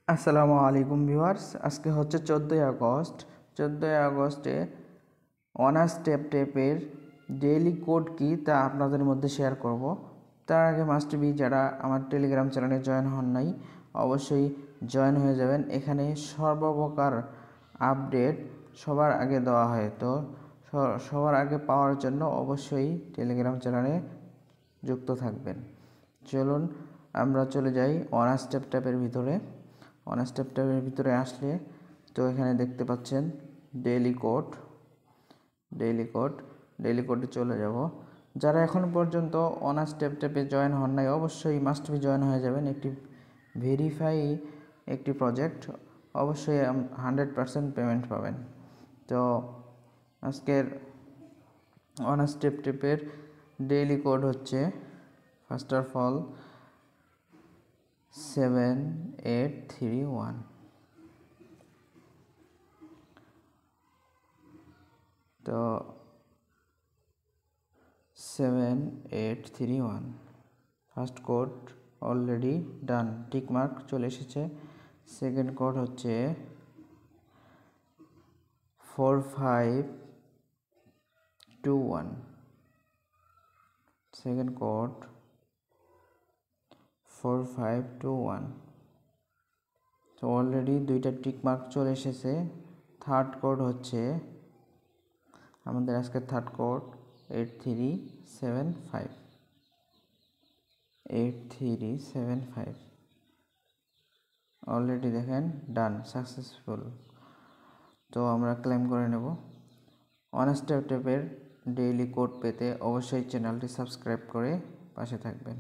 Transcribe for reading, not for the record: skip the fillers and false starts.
আসসালামু আলাইকুম ভিউয়ার্স, আজকে হচ্ছে 14ই আগস্ট। 14ই আগস্টে অনার্স টেপের ডেইলি কোড কি তা আপনাদের মধ্যে শেয়ার করব। তার আগে মাস্ট বি যারা আমার টেলিগ্রাম চ্যানেলে জয়েন হন নাই অবশ্যই জয়েন হয়ে যাবেন। এখানে সর্বপ্রকার আপডেট সবার আগে দেওয়া হয়, তো সবার আগে পাওয়ার জন্য অবশ্যই টেলিগ্রাম চ্যানেলে যুক্ত থাকবেন। চলুন আমরা চলে যাই অনার্স ট্যাপের ভিতরে। অনার্স ট্যাপের ভিতরে আসলে তো এখানে দেখতে পাচ্ছেন ডেইলি কোডে চলে যাব। যারা এখন পর্যন্ত অনার্স ট্যাপে জয়েন হন নাই অবশ্যই মাস্ট বি জয়েন হয়ে যাবেন। একটি ভেরিফাই একটি প্রজেক্ট, অবশ্যই 100% পেমেন্ট পাবেন। তো আজকের অনার্স ট্যাপের ডেইলি কোড হচ্ছে ফার্স্ট অফ অল 7831। তো 7831 first code already done, tick mark চলে এসেছে। সেকেন্ড কোড হচ্ছে 4521। Second code 4521। তো অলরেডি দুইটা টিক মার্ক চলে এসেছে। থার্ড কোড হচ্ছে আমাদের আজকের থার্ড কোড 8375। অলরেডি দেখেন ডান, সাকসেসফুল। তো আমরা ক্লেম করে নেব। অনার্স ট্যাপের ডেইলি কোড পেতে অবশ্যই চ্যানেলটি সাবস্ক্রাইব করে পাশে থাকবেন।